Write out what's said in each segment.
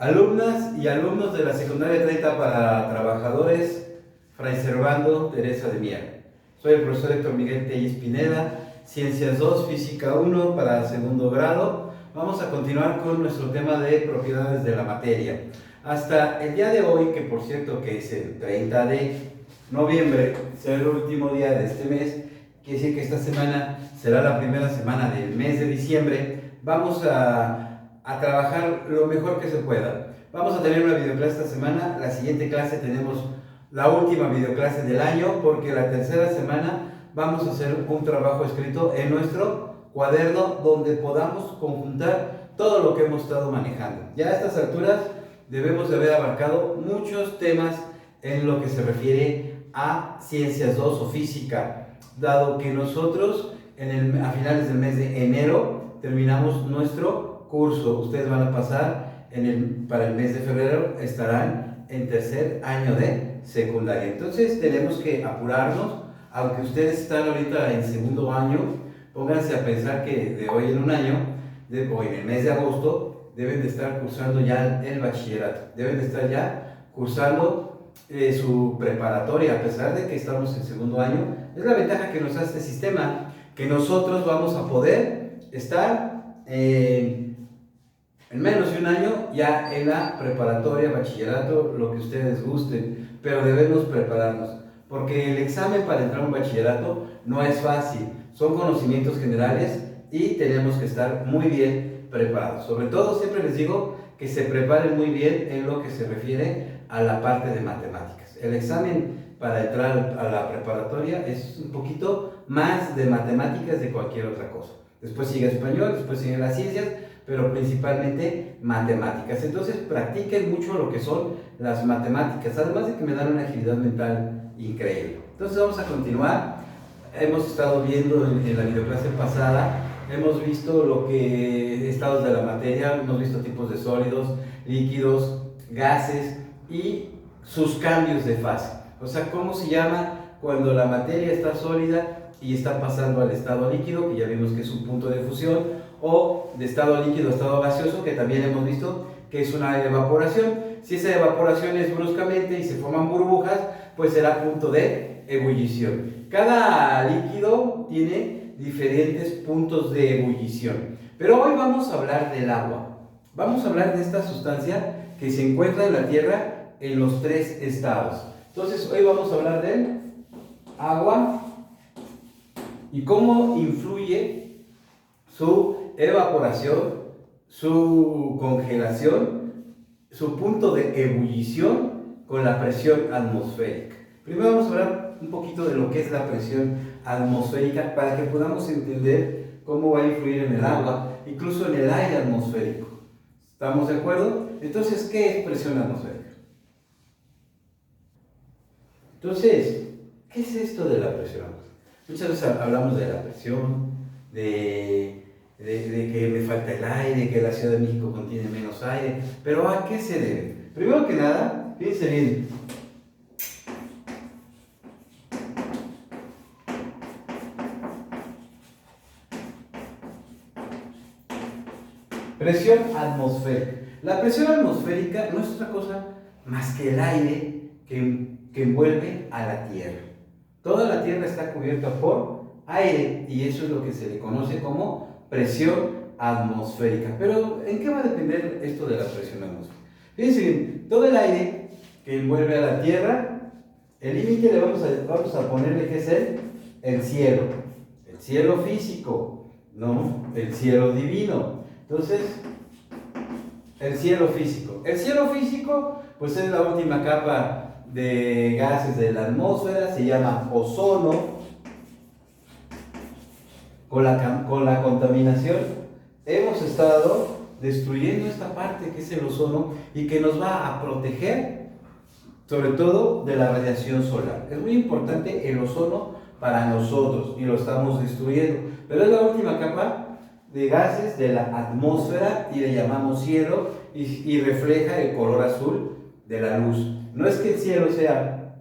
Alumnas y alumnos de la Secundaria 30 para Trabajadores, Fray Servando Teresa de Mier. Soy el profesor Héctor Miguel Telles Pineda, Ciencias 2, Física 1 para segundo grado. Vamos a continuar con nuestro tema de propiedades de la materia. Hasta el día de hoy, que por cierto que es el 30 de noviembre, será el último día de este mes, quiere decir que esta semana será la primera semana del mes de diciembre. Vamos a trabajar lo mejor que se pueda. Vamos a tener una videoclase esta semana. La siguiente clase tenemos la última videoclase del año, porque la tercera semana vamos a hacer un trabajo escrito en nuestro cuaderno donde podamos conjuntar todo lo que hemos estado manejando. Ya a estas alturas debemos de haber abarcado muchos temas en lo que se refiere a Ciencias 2 o Física, dado que nosotros a finales del mes de enero terminamos nuestro curso. Ustedes van a pasar para el mes de febrero, estarán en tercer año de secundaria. Entonces tenemos que apurarnos. Aunque ustedes están ahorita en segundo año, pónganse a pensar que de hoy en un año, o en el mes de agosto, deben de estar cursando ya el bachillerato, deben de estar ya cursando su preparatoria, a pesar de que estamos en segundo año. Es la ventaja que nos da este sistema, que nosotros vamos a poder estar en menos de un año ya en la preparatoria, bachillerato, lo que ustedes gusten, pero debemos prepararnos, porque el examen para entrar a un bachillerato no es fácil, son conocimientos generales y tenemos que estar muy bien preparados. Sobre todo, siempre les digo que se preparen muy bien en lo que se refiere a la parte de matemáticas. El examen para entrar a la preparatoria es un poquito más de matemáticas de cualquier otra cosa. Después sigue español, después siguen las ciencias, pero principalmente matemáticas. Entonces practiquen mucho lo que son las matemáticas, además de que me dan una agilidad mental increíble. Entonces vamos a continuar. Hemos estado viendo en la videoclase pasada, hemos visto lo que estados de la materia, hemos visto tipos de sólidos, líquidos, gases y sus cambios de fase. O sea, cómo se llama cuando la materia está sólida y está pasando al estado líquido, que ya vimos que es un punto de fusión, o de estado líquido a estado gaseoso, que también hemos visto que es una evaporación. Si esa evaporación es bruscamente y se forman burbujas, pues será punto de ebullición. Cada líquido tiene diferentes puntos de ebullición, pero hoy vamos a hablar del agua. Vamos a hablar de esta sustancia que se encuentra en la Tierra en los tres estados. Entonces hoy vamos a hablar del agua y cómo influye su evaporación, su congelación, su punto de ebullición con la presión atmosférica. Primero vamos a hablar un poquito de lo que es la presión atmosférica para que podamos entender cómo va a influir en el agua, incluso en el aire atmosférico. ¿Estamos de acuerdo? Entonces, ¿qué es presión atmosférica? Entonces, ¿qué es esto de la presión atmosférica? Muchas veces hablamos de la presión, de que me falta el aire, que la Ciudad de México contiene menos aire, pero ¿a qué se debe? Primero que nada, fíjense bien. Presión atmosférica. La presión atmosférica no es otra cosa más que el aire que envuelve a la Tierra. Toda la Tierra está cubierta por aire y eso es lo que se le conoce como presión atmosférica. Pero ¿en qué va a depender esto de la presión atmosférica? Fíjense bien, todo el aire que envuelve a la Tierra, el límite le vamos a ponerle que es el cielo físico, no el cielo divino. Entonces, el cielo físico. El cielo físico, pues es la última capa de gases de la atmósfera, se llama ozono. Con la contaminación hemos estado destruyendo esta parte que es el ozono y que nos va a proteger sobre todo de la radiación solar. Es muy importante el ozono para nosotros y lo estamos destruyendo, pero es la última capa de gases de la atmósfera y le llamamos cielo y refleja el color azul de la luz. No es que el cielo sea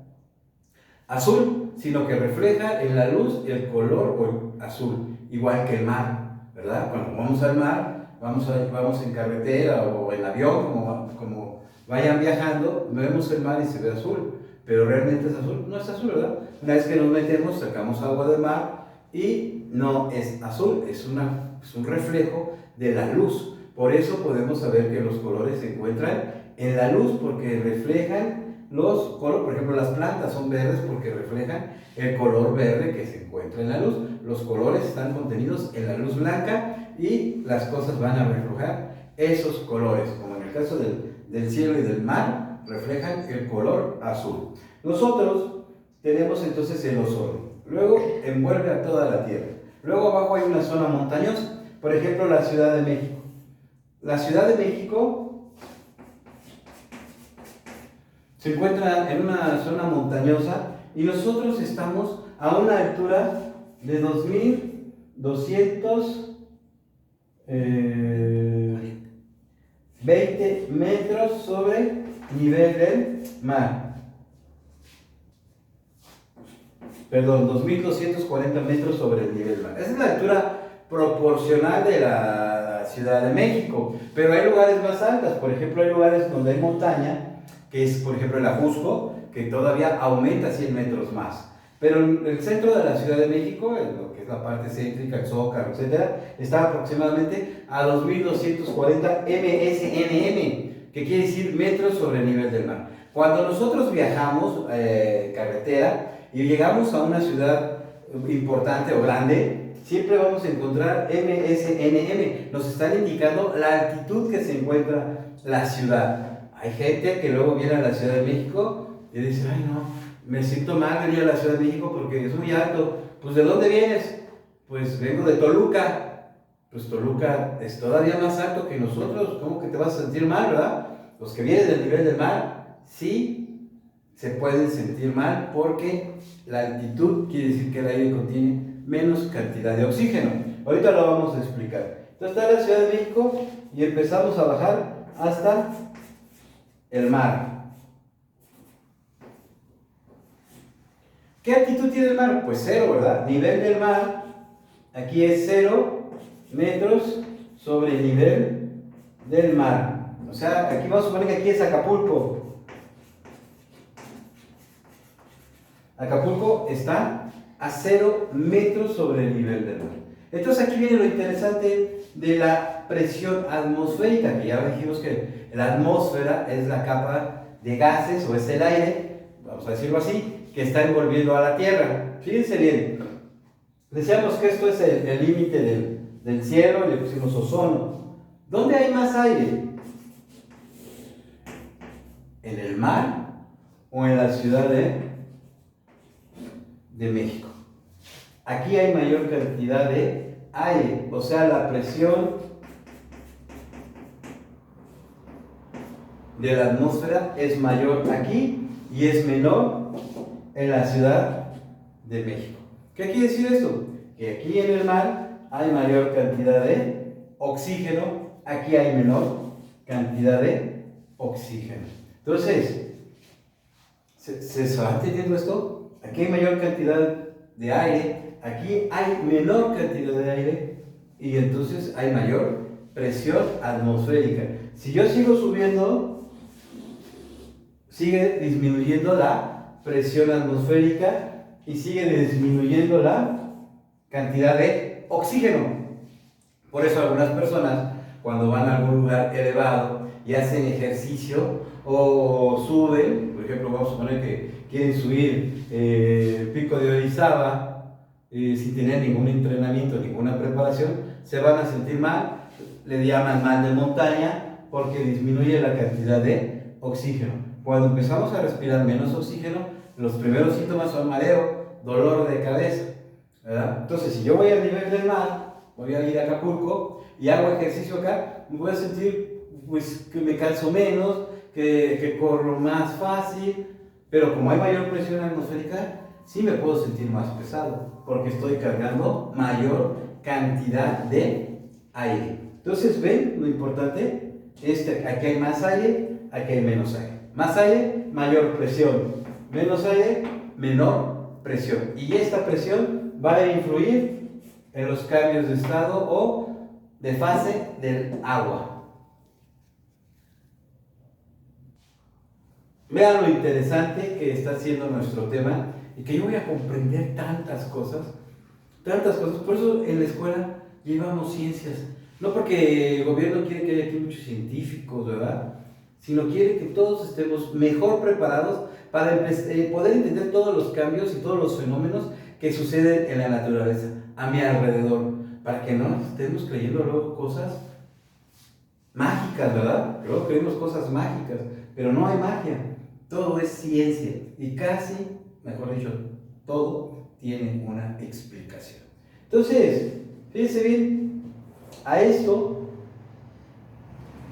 azul, sino que refleja en la luz el color azul, igual que el mar, ¿verdad? Cuando vamos al mar, vamos en carretera o en avión, como vayan viajando, vemos el mar y se ve azul, pero realmente es azul, no es azul, ¿verdad? Una vez que nos metemos, sacamos agua del mar y no es azul, es un reflejo de la luz. Por eso podemos saber que los colores se encuentran en la luz, porque reflejan los colores. Por ejemplo, las plantas son verdes porque reflejan el color verde que se encuentra en la luz. Los colores están contenidos en la luz blanca y las cosas van a reflejar esos colores, como en el caso del cielo y del mar, reflejan el color azul. Nosotros tenemos entonces el ozono, luego envuelve a toda la Tierra. Luego abajo hay una zona montañosa, por ejemplo la Ciudad de México. La Ciudad de México se encuentra en una zona montañosa y nosotros estamos a una altura de 2220 metros sobre nivel del mar. Perdón, 2240 metros sobre el nivel del mar. Esa es la altura proporcional de la Ciudad de México, pero hay lugares más altas. Por ejemplo, hay lugares donde hay montaña, que es por ejemplo el Ajusco, que todavía aumenta 100 metros más. Pero el centro de la Ciudad de México, lo que es la parte céntrica, el Zócalo, etc., está aproximadamente a 2240 MSNM, que quiere decir metros sobre el nivel del mar. Cuando nosotros viajamos carretera y llegamos a una ciudad importante o grande, siempre vamos a encontrar MSNM. Nos están indicando la altitud que se encuentra la ciudad. Hay gente que luego viene a la Ciudad de México y dice, ay no, me siento mal venir a la Ciudad de México porque es muy alto. Pues ¿de dónde vienes? Pues vengo de Toluca. Pues Toluca es todavía más alto que nosotros. ¿Cómo que te vas a sentir mal, verdad? Los que vienen del nivel del mar, sí se pueden sentir mal porque la altitud quiere decir que el aire contiene menos cantidad de oxígeno. Ahorita lo vamos a explicar. Entonces está la Ciudad de México y empezamos a bajar hasta el mar. ¿Qué altitud tiene el mar? Pues cero, ¿verdad? Nivel del mar, aquí es 0 metros sobre el nivel del mar. O sea, aquí vamos a suponer que aquí es Acapulco. Acapulco está a 0 metros sobre el nivel del mar. Entonces aquí viene lo interesante de la presión atmosférica, que ya dijimos que la atmósfera es la capa de gases, o es el aire, vamos a decirlo así, que está envolviendo a la Tierra. Fíjense bien, decíamos que esto es el límite del cielo y le pusimos ozono. ¿Dónde hay más aire? ¿En el mar o en la Ciudad de México? Aquí hay mayor cantidad de aire, o sea, la presión de la atmósfera es mayor aquí y es menor en la Ciudad de México. ¿Qué quiere decir esto? Que aquí en el mar hay mayor cantidad de oxígeno, aquí hay menor cantidad de oxígeno. Entonces, ¿se va entendiendo esto? Aquí hay mayor cantidad de aire, aquí hay menor cantidad de aire y entonces hay mayor presión atmosférica. Si yo sigo subiendo, sigue disminuyendo la presión atmosférica y sigue disminuyendo la cantidad de oxígeno. Por eso algunas personas, cuando van a algún lugar elevado y hacen ejercicio o suben, por ejemplo, vamos a suponer que quieren subir el pico de Orizaba sin tener ningún entrenamiento, ninguna preparación, se van a sentir mal, le llaman mal de montaña porque disminuye la cantidad de oxígeno. Cuando empezamos a respirar menos oxígeno, los primeros síntomas son mareo, dolor de cabeza, ¿verdad? Entonces, si yo voy al nivel del mar, voy a ir a Acapulco y hago ejercicio acá, me voy a sentir pues, que me canso menos, que corro más fácil, pero como hay mayor presión atmosférica, sí me puedo sentir más pesado, porque estoy cargando mayor cantidad de aire. Entonces, ¿ven lo importante? Aquí hay más aire, aquí hay menos aire. Más aire, mayor presión. Menos aire, menor presión. Y esta presión va a influir en los cambios de estado o de fase del agua. Vean lo interesante que está siendo nuestro tema y que yo voy a comprender tantas cosas, por eso en la escuela llevamos ciencias, no porque el gobierno quiere que haya aquí muchos científicos, ¿verdad? Sino quiere que todos estemos mejor preparados para poder entender todos los cambios y todos los fenómenos que suceden en la naturaleza, a mi alrededor, para que no estemos creyendo luego cosas mágicas, ¿verdad? Luego creemos cosas mágicas, pero no hay magia, todo es ciencia y casi, mejor dicho, todo tiene una explicación. Entonces, fíjense bien, a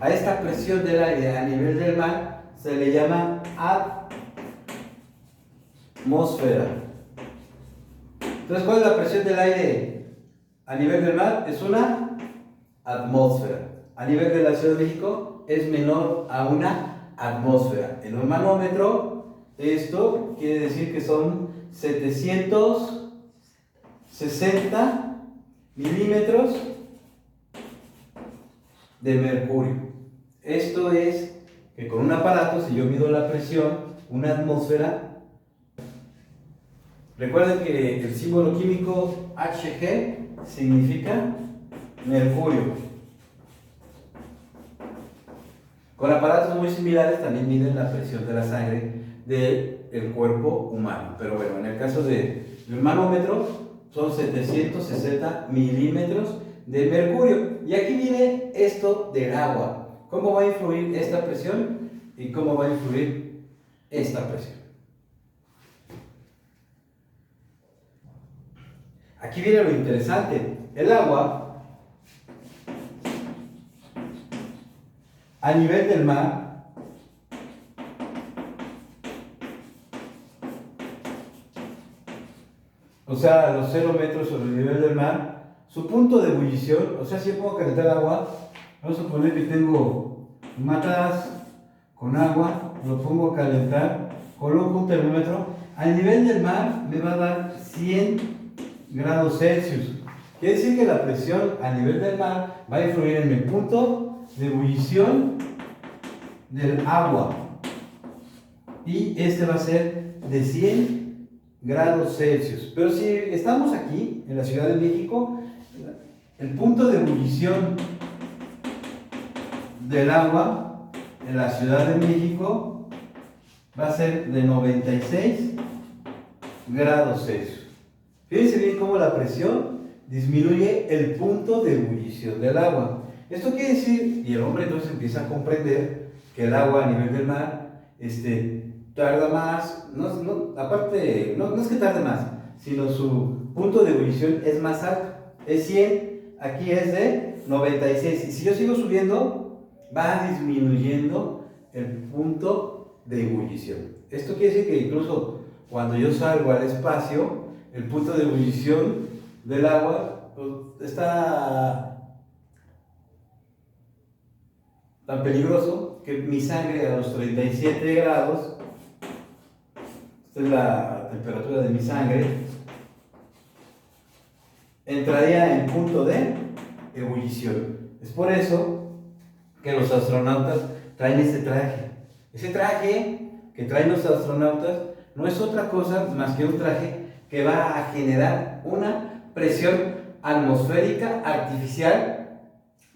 esta presión del aire a nivel del mar se le llama atmósfera. Entonces, ¿cuál es la presión del aire a nivel del mar? Es una atmósfera. A nivel de la Ciudad de México es menor a una atmósfera. En un manómetro, esto quiere decir que son 760 milímetros de mercurio. Esto es que con un aparato, si yo mido la presión, una atmósfera, recuerden que el símbolo químico Hg significa mercurio. Con aparatos muy similares también miden la presión de la sangre del cuerpo humano. Pero bueno, en el caso del manómetro son 760 milímetros de mercurio. Y aquí viene esto del agua. ¿Cómo va a influir esta presión y cómo va a influir esta presión? Aquí viene lo interesante. El agua, a nivel del mar, o sea, a los 0 metros sobre el nivel del mar, su punto de ebullición, o sea, si yo pongo a calentar agua, vamos a suponer que tengo un matraz con agua, lo pongo a calentar, coloco un termómetro, al nivel del mar me va a dar 100 grados Celsius. Quiere decir que la presión a nivel del mar va a influir en el punto de ebullición del agua. Y este va a ser de 100 grados Celsius. Pero si estamos aquí, en la Ciudad de México, el punto de ebullición del agua en la Ciudad de México va a ser de 96 grados Celsius. Fíjense bien cómo la presión disminuye el punto de ebullición del agua. Esto quiere decir, y el hombre entonces empieza a comprender que el agua a nivel del mar tarda más, aparte, no es que tarde más, sino su punto de ebullición es más alto, es 100, aquí es de 96, y si yo sigo subiendo, va disminuyendo el punto de ebullición. Esto quiere decir que incluso cuando yo salgo al espacio, el punto de ebullición del agua está tan peligroso que mi sangre a los 37 grados, esta es la temperatura de mi sangre, entraría en punto de ebullición. Es por eso que los astronautas traen este traje. Ese traje que traen los astronautas no es otra cosa más que un traje que va a generar una presión atmosférica artificial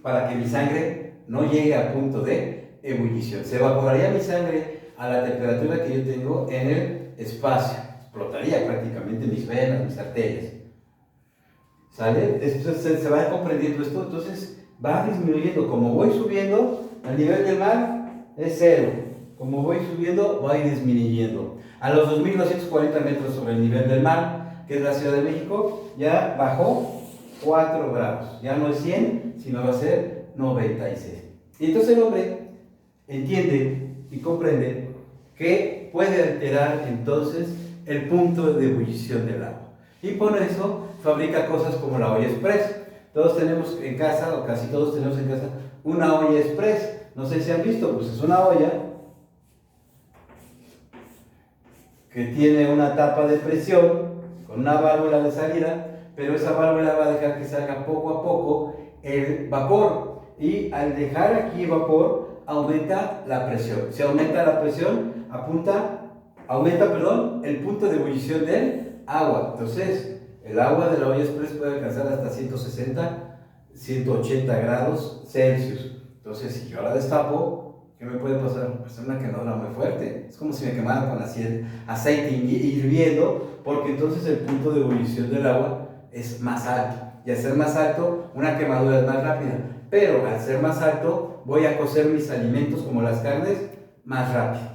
para que mi sangre no llegue a punto de ebullición. Se evaporaría mi sangre a la temperatura que yo tengo en el espacio. Explotaría prácticamente mis venas, mis arterias. ¿Sale? Entonces se va comprendiendo esto, entonces va disminuyendo. Como voy subiendo, al nivel del mar es 0. Como voy subiendo, va a ir disminuyendo. A los 2.240 metros sobre el nivel del mar, que es la Ciudad de México, ya bajó 4 grados. Ya no es 100, sino va a ser 96. Y entonces el hombre entiende y comprende que puede alterar entonces el punto de ebullición del agua. Y por eso fabrica cosas como la olla express. Todos tenemos en casa, o casi todos tenemos en casa, una olla express. No sé si han visto, pues es una olla que tiene una tapa de presión con una válvula de salida, pero esa válvula va a dejar que salga poco a poco el vapor. Y al dejar aquí vapor, aumenta la presión. Si aumenta la presión, aumenta el punto de ebullición del agua. Entonces, el agua de la olla express puede alcanzar hasta 160, 180 grados Celsius. Entonces, si yo la destapo, ¿qué me puede pasar? Pues una quemadura muy fuerte. Es como si me quemara con aceite hirviendo, porque entonces el punto de ebullición del agua es más alto. Y al ser más alto, una quemadura es más rápida. Pero al ser más alto, voy a cocer mis alimentos, como las carnes, más rápido.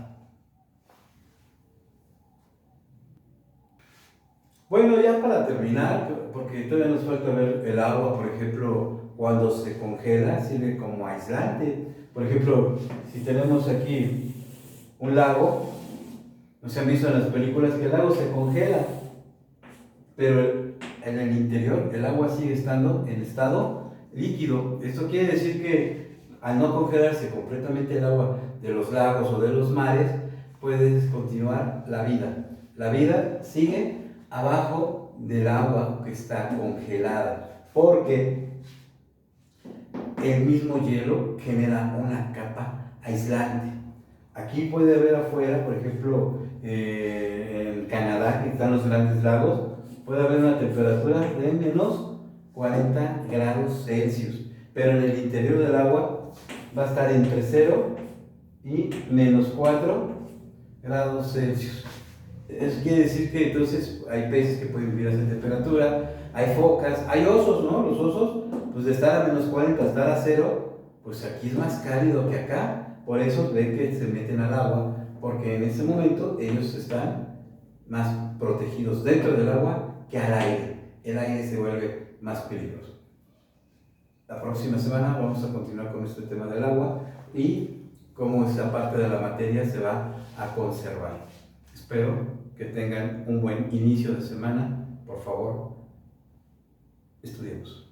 Bueno, ya para terminar, porque todavía nos falta ver el agua, por ejemplo, cuando se congela, sirve como aislante. Por ejemplo, si tenemos aquí un lago, no se han visto en las películas que el lago se congela, pero en el interior el agua sigue estando en estado líquido. Esto quiere decir que al no congelarse completamente el agua de los lagos o de los mares, puedes continuar la vida. La vida sigue abajo del agua que está congelada, porque el mismo hielo genera una capa aislante. Aquí puede haber afuera, por ejemplo, en Canadá, que están los grandes lagos, puede haber una temperatura de menos 40 grados Celsius, pero en el interior del agua va a estar entre 0 y menos 4 grados Celsius. Eso quiere decir que entonces hay peces que pueden vivir a esa temperatura, hay focas, hay osos, ¿no? Los osos, pues de estar a menos 40 a estar a 0, pues aquí es más cálido que acá. Por eso ven que se meten al agua, porque en ese momento ellos están más protegidos dentro del agua que al aire. El aire se vuelve más peligroso. La próxima semana vamos a continuar con este tema del agua y cómo esa parte de la materia se va a conservar. Espero que tengan un buen inicio de semana. Por favor, estudiemos.